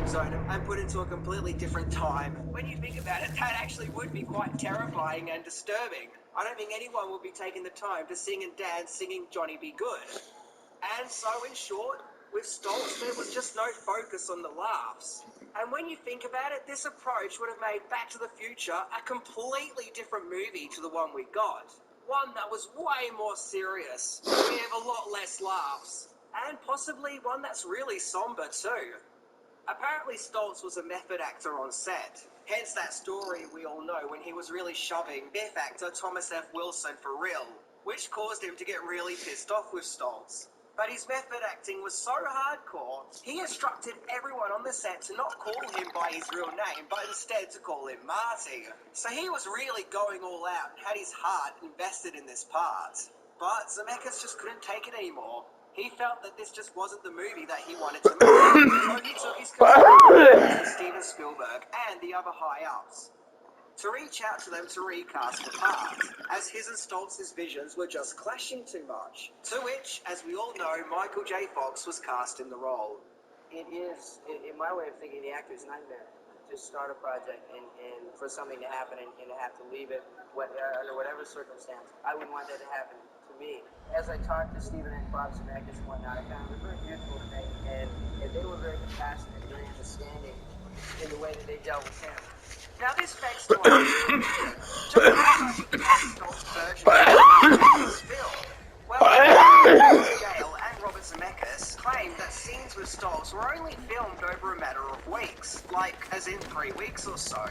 time zone and put into a completely different time. When you think about it, that actually would be quite terrifying and disturbing. I don't think anyone would be taking the time to sing and dance singing Johnny Be Good. And so, in short, with Stoltz, there was just no focus on the laughs. And when you think about it, this approach would have made Back to the Future a completely different movie to the one we got. One that was way more serious, with a lot less laughs, and possibly one that's really somber too. Apparently Stoltz was a method actor on set, hence that story we all know when he was really shoving Biff actor Thomas F. Wilson for real, which caused him to get really pissed off with Stoltz. But his method acting was so hardcore, he instructed everyone on the set to not call him by his real name, but instead to call him Marty. So he was really going all out and had his heart invested in this part. But Zemeckis just couldn't take it anymore. He felt that this just wasn't the movie that he wanted to make, so he took his commitment to Steven Spielberg and the other high-ups to reach out to them to recast the part, as his and Stoltz's visions were just clashing too much. To which, as we all know, Michael J. Fox was cast in the role. It is, in my way of thinking, the actor's nightmare to start a project and for something to happen and to have to leave it under whatever circumstance. I wouldn't want that to happen to me. As I talked to Steven and Bob Zemeckis and whatnot, I found it very beautiful to me, and they were very compassionate and very understanding in the way that they dealt with him. Now this begs to ask, Stoltz's version of this film. Well, Gale and Robert Zemeckis claimed that scenes with Stoltz were only filmed over a matter of weeks, like as in 3 weeks or so.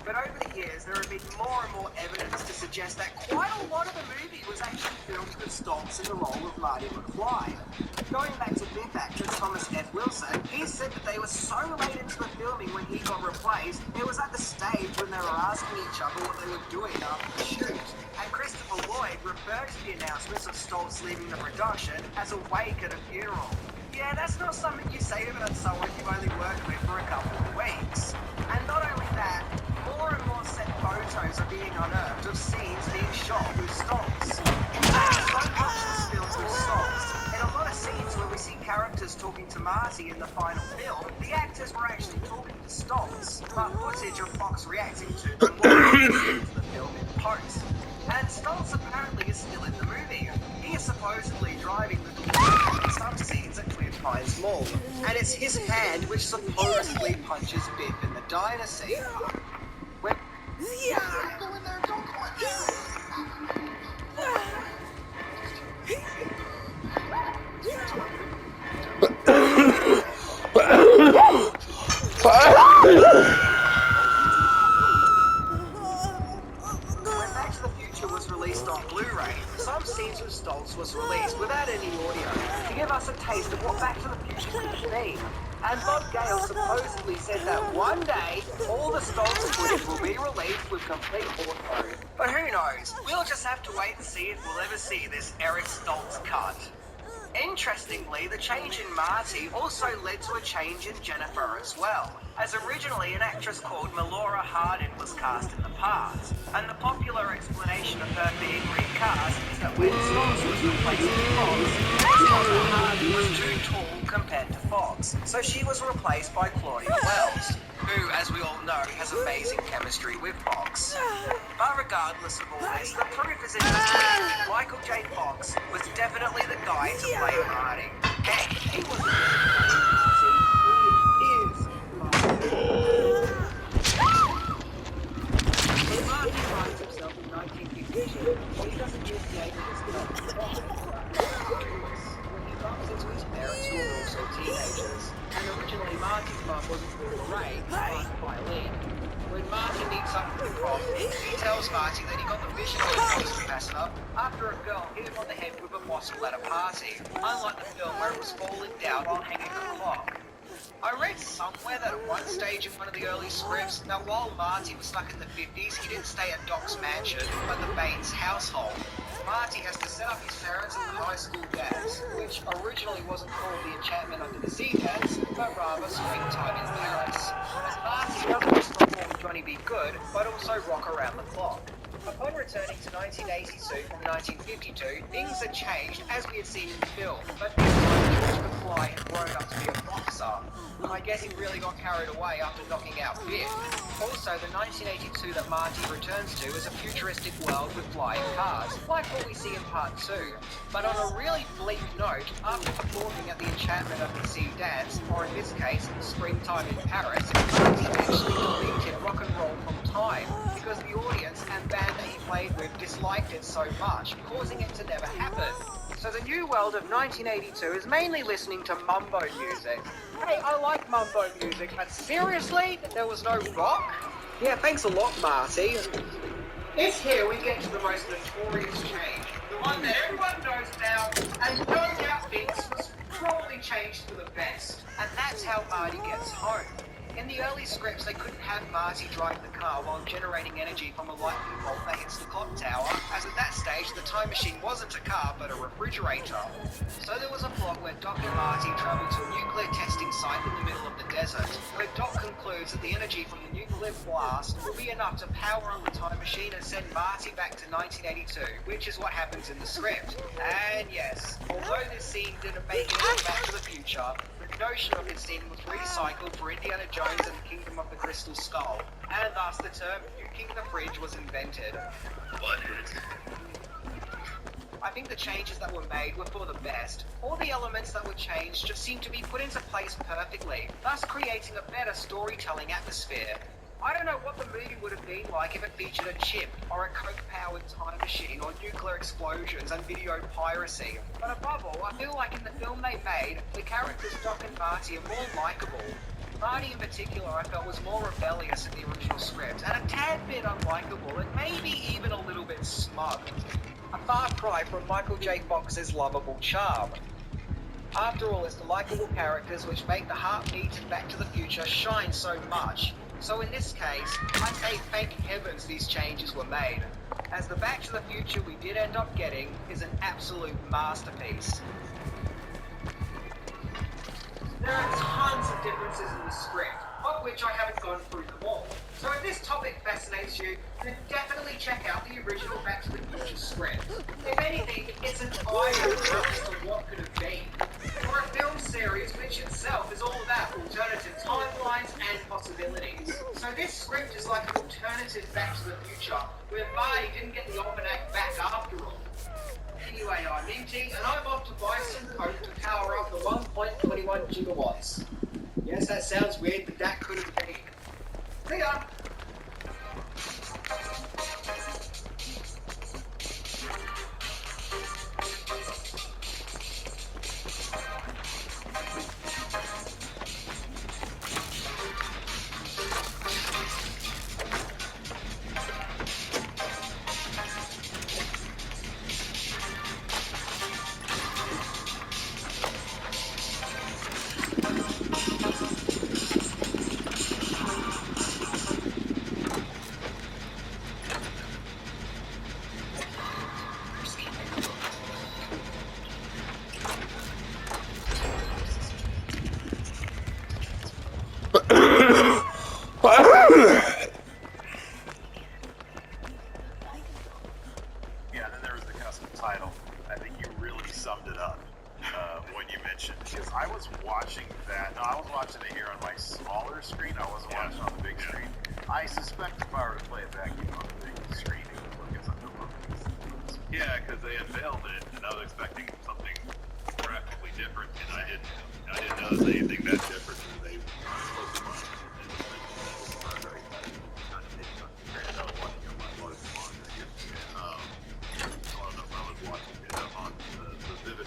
But over the years, there have been more and more evidence to suggest that quite a lot of the movie was actually filmed with Stoltz in the role of Marty McFly. Going back to Biff actor Thomas F. Wilson, he said that they were so late into the filming when he got replaced, it was at the stage when they were asking each other what they were doing after the shoot. And Christopher Lloyd referred to the announcements of Stoltz leaving the production as a wake at a funeral. Yeah, that's not something you say about someone you've only worked with for a couple of weeks. And not only that, more and more set photos are being unearthed of scenes being shot with Stoltz. In fact, so much was filmed with Stoltz. In a lot of scenes where we see characters talking to Marty in the final film, the actors were actually talking to Stoltz, but footage of Fox reacting to them was the film in post. And Stoltz apparently is still in the movie. He is supposedly driving the car in some scenes at Twin Pines Mall, and it's his hand which supposedly punches Biff in the diner scene. When... Yeah. Go in there, don't go in there. When Back to the Future was released on Blu-ray, some scenes with Stoltz was released without any audio to give us a taste of what Back to the Future could be. And Bob Gale supposedly said that one day, all the Stoltz footage will be released with complete audio. But who knows? We'll just have to wait and see if we'll ever see this Eric Stoltz cut. Interestingly, the change in Marty also led to a change in Jennifer as well, as originally an actress called Melora Hardin was cast in the part, and the popular explanation of her being recast is that when Stoltz was replacing Fox, Melora Hardin was too tall compared to Fox, so she was replaced by Claudia Wells, who, as we all know, has amazing chemistry with Fox. But regardless of all this, the proof is in the pudding. Michael J. Fox was definitely the guy to play Marty. Heck, he was the He is When Marty finds himself in 1952, he doesn't use the age of his when he bumps into his parents who are also teenagers. And originally Marty's mum wasn't called Ray, but Eileen. When Marty meets up with Rob, he tells Marty that he got the vision of a pastry master after a girl hit him on the head with a bottle at a party, unlike the film where it was falling down while hanging the clock. I read somewhere that at one stage in one of the early scripts, now while Marty was stuck in the 50s, he didn't stay at Doc's mansion, but the Bates household. Marty has to set up his parents and the high school dance, which originally wasn't called the Enchantment Under the Sea dance, but rather Springtime in Paris. As Marty doesn't just perform Johnny Be Good, but also Rock Around the Clock. Upon returning to 1982 from 1952, things had changed as we had seen in the film, but this time George McFly had grown up to be a boxer. I guess he really got carried away after knocking out Biff. Also, the 1982 that Marty returns to is a futuristic world with flying cars, like what we see in Part 2. But on a really bleak note, after performing at the Enchantment of the Sea dance, or in this case, Springtime in Paris, Marty actually deleted Rock and Roll from Time, because the audience and band that he played with disliked it so much, causing it to never happen. So the new world of 1982 is mainly listening to mambo music. Hey, I like mambo music, but seriously? There was no rock? Yeah, thanks a lot, Marty. It's here we get to the most notorious change. The one that everyone knows now, and no doubt thinks was probably changed for the best. And that's how Marty gets home. In the early scripts, they couldn't have Marty drive the car while generating energy from a lightning bolt that hits the clock tower, as at that stage, the time machine wasn't a car, but a refrigerator. So there was a plot where Doc and Marty travel to a nuclear testing site in the middle of the desert, where Doc concludes that the energy from the nuclear blast will be enough to power up the time machine and send Marty back to 1982, which is what happens in the script. And yes, although this scene didn't make it in Back to the Future, the notion of this scene was recycled for Indiana Jones and the Kingdom of the Crystal Skull, and thus the term nuking the fridge was invented. I think the changes that were made were for the best. All the elements that were changed just seemed to be put into place perfectly, thus creating a better storytelling atmosphere. I don't know what the movie would have been like if it featured a chip, or a coke-powered time machine, or nuclear explosions and video piracy. But above all, I feel like in the film they made, the characters Doc and Marty are more likeable. Marty in particular I felt was more rebellious in the original script, and a tad bit unlikable, and maybe even a little bit smug. A far cry from Michael J. Fox's lovable charm. After all, it's the likeable characters which make the heartbeat of Back to the Future shine so much. So in this case, I say thank heavens these changes were made, as the Back to the Future we did end up getting is an absolute masterpiece. There are tons of differences in the script, of which I haven't gone through them all. So if this topic fascinates you, then definitely check out the original Back to the Future script. If anything, it's an eye-opener of what could have been. For a film series which itself is all about alternative timelines and possibilities. So this script is like an alternative Back to the Future, where Marty didn't get the almanac back after all. Anyway, I'm Minty, and I'm off to buy some coke to power up the 1.21 gigawatts. Yes, that sounds weird, but that could have been. See ya! Yeah, and then there was the custom title. I think you really summed it up when you mentioned, because I was watching that. No, I was watching it here on my smaller screen. I wasn't watching on the big screen. I suspect if I were to play it back on the big screen, it would look as unreal. Yeah, because they unveiled it, and I was expecting something graphically different, and I didn't know there was anything that different. They supposed to run it.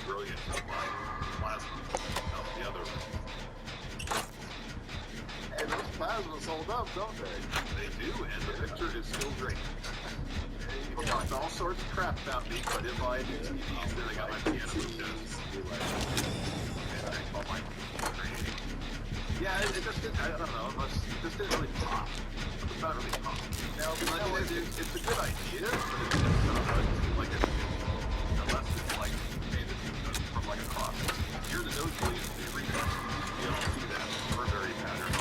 Brilliant plasma of the other. And those plasmas hold up, don't they? They do, and the picture is still great. You talked all sorts of crap about me, but if I do TVs, then I got my piano shows. And I call my yeah, it just didn't, I don't know, it just didn't really pop. It's not really pop. Now, it's a good idea, but it's just like unless it's like from like across. You're the nosebleed in the arena. You don't see that reverberary pattern.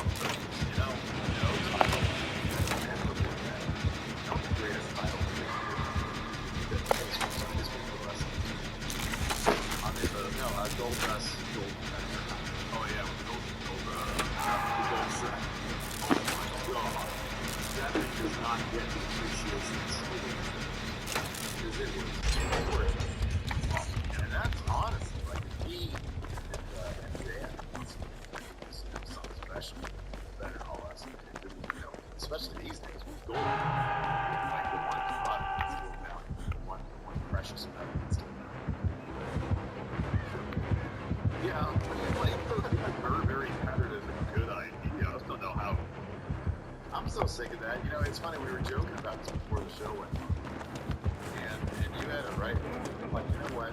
No title. Not the greatest title. Goldust. Oh yeah, with the gold set. Oh my god. That thing does not get the appreciation because it was worth it. And that's honestly like a key MJF. It's something special. Better than all us. Especially these days with gold. Like the one spot is still down. The one precious metal is still down. Yeah, I mean, like, Burberry pattern is a good idea. I just don't know how. I'm so sick of that. It's funny, we were joking about this before the show went on. And you had it right. I'm like, you know what?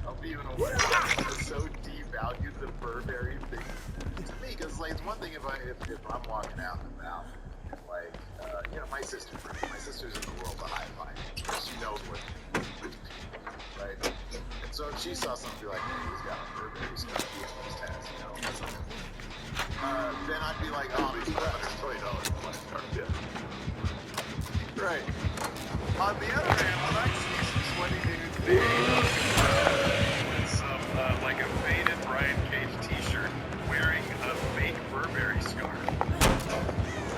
I'll be even aware. It's so devalued the Burberry thing to me, because like, it's one thing if I'm walking out and about, and like, my sister's in the world of hi-fi. She knows what right? And so if she saw something like, hey, he's got a Burberry stuff, he has these tats, then I'd be like, oh, these $120 yeah. Right. On the other hand, when I see some sweaty dudes with some, like a faded Brian Cage t-shirt wearing a fake Burberry scarf.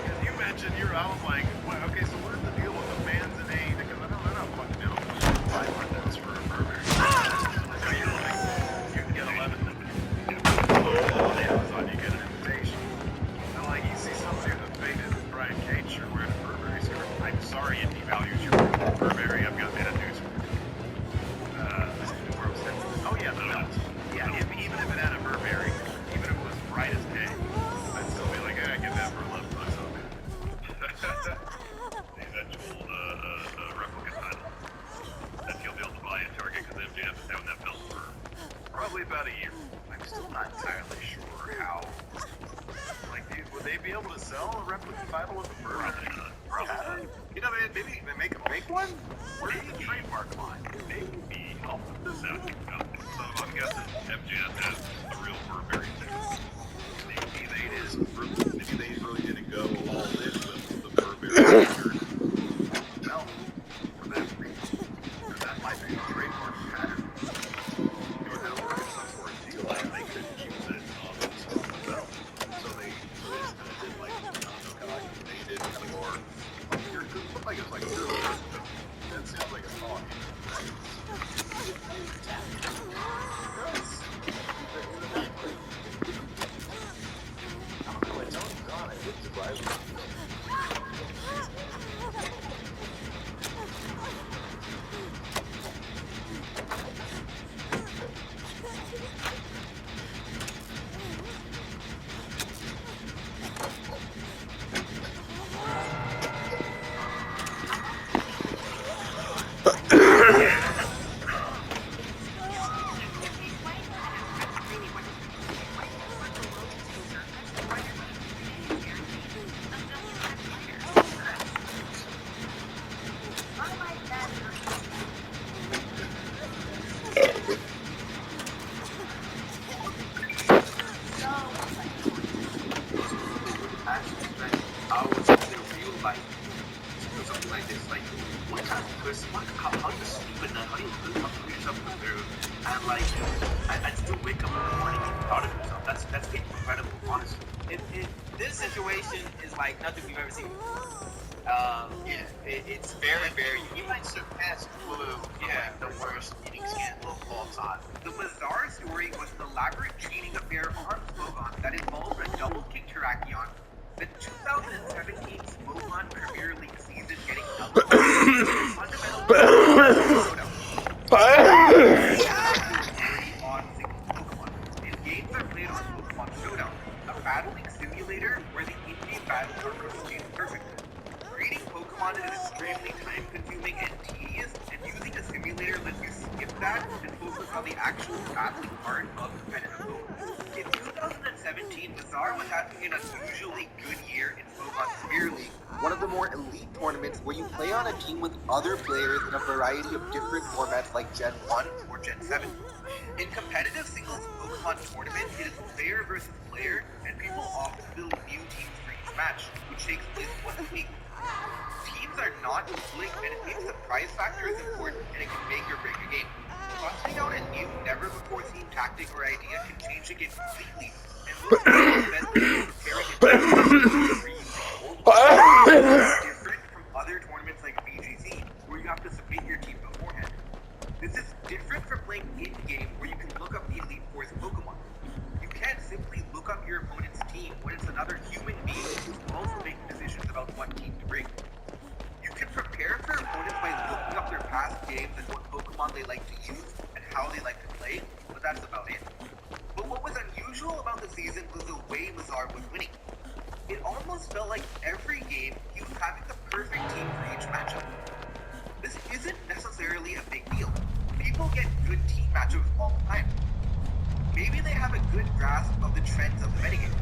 Can you imagine I was like, well, okay, so what is the deal with the fans in A? Because they're not fucking down $500 for a Burberry. So you're like, you can get 11 on Amazon, you get an invitation. And like, you see somebody with a faded Brian Cage shirt wearing a Burberry scarf. I'm sorry it devalues your Burberry. I've got bad news for you. Oh yeah, the nuts. Yeah, even if it had a Burberry, even if it was bright as day, I'd still be like, get that for $11 on me. The eventual replica title that you'll be able to buy at Target, because MJF has had that belt for probably about a year. I'm still not entirely sure how. Like, would they be able to sell a replica title of the Burberry? Probably. Maybe they make a fake one? Where's the trademark line? Maybe help this out. So I'm guessing MJF has a real Burberry thing. Maybe they really didn't go all in with the Burberry shirt. Well, for that reason, that might be a trademark pattern. They would have to work some sort of deal and they couldn't use it on the belt. So they just kind of did like, they did kind of more. Like it's like that sounds like a song. I don't know, it's on. I think the Bible. This situation is like nothing we've ever seen before. It's very, very. You might surpass Blue. Yeah, the worst eating scandal of all time. The bizarre story was an elaborate cheating affair on Slogan that involved a double kick Tarakion. The 2017 Slogan Premier League season getting elevated games are played on Pokemon Showdown, a battling simulator where the in-game battles are rotated perfectly. Breeding Pokemon is extremely time-consuming and tedious, and using a simulator lets you skip that and focus on the actual battling part of competitive Pokemon. In 2017, Bazaar was having an unusually good year in Pokemon Premier League, one of the more elite tournaments where you play on a team with other players in a variety of different formats like Gen 1 or Gen 7. In competitive singles Pokemon tournament, it is player versus player, and people often build new teams for each match, which takes place once a week. Teams are not split, and it means the prize factor is important, and it can make or break a game. Busting out a new team tactic or idea can change the game completely, and most of the best people preparing a team is different from other tournaments like BGC, where you have to submit your team beforehand. This is different from playing in-game, where you can look up the Elite Four's Pokemon. You can't simply look up your opponent's team when it's another human being who's also making decisions about what team to bring. You can prepare for opponents by looking up their past games and what Pokemon they like to use and how they like to play, but that's about it. But what was unusual about the season was the way Mazar was winning. It almost felt like every game he was having the perfect team for each matchup. This isn't necessarily a big deal. People get good team matchups all the time. Maybe they have a good grasp of the trends of the metagame.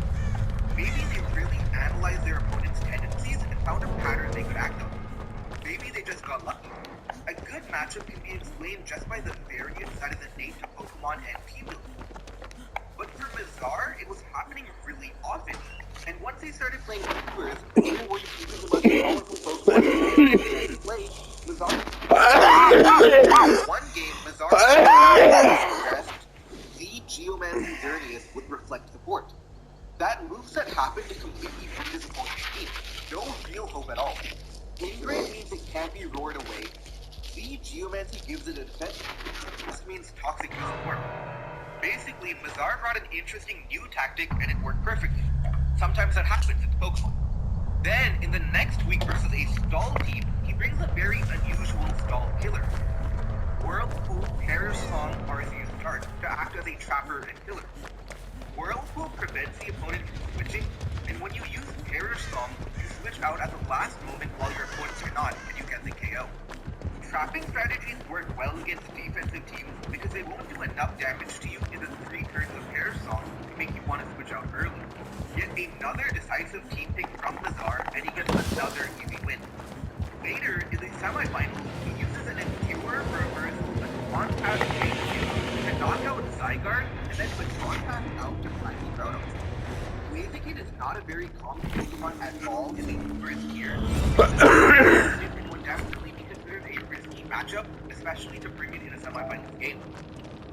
Maybe they really analyzed their opponent's tendencies and found a pattern they could act on. Maybe they just got lucky. A good matchup can be explained just by the variance that is innate to Pokemon and team building. But for Mazar, it was happening really often. And once they started playing Coolers, even where you can use the most powerful Pokemon to play, Mazar... One game, Mazar progressed, the Geomancy Xerneas would reflect support. That moveset happened to completely beat his opponent's team. No real hope at all. Ingrate means it can't be roared away. The Geomancy gives it a defense. This means Toxic use support. Basically, Mazar brought an interesting new tactic and it worked perfectly. Sometimes that happens in Pokemon. Then, in the next week versus a stall team, he brings a very unusual stall killer. Whirlpool, Perish Song are his used cards to act as a trapper and killer. Whirlpool prevents the opponent from switching, and when you use Perish Song, you switch out at the last moment while your opponent cannot, and you get the KO. Trapping strategies work well against defensive teams because they won't do enough damage to you in the 3 turns of Perish Song to make you want to switch out early. Yet another decisive team pick from Mazar, and he gets another easy win. Later, in the semifinals, he uses an Endure Reverse, a Swan Pass to knock out Zygarde, and then put Swan Pass out to finally Groudon. Blaziken is not a very common Pokemon at all in the first tier. It would definitely be considered a risky matchup, especially to bring it in a semifinals game.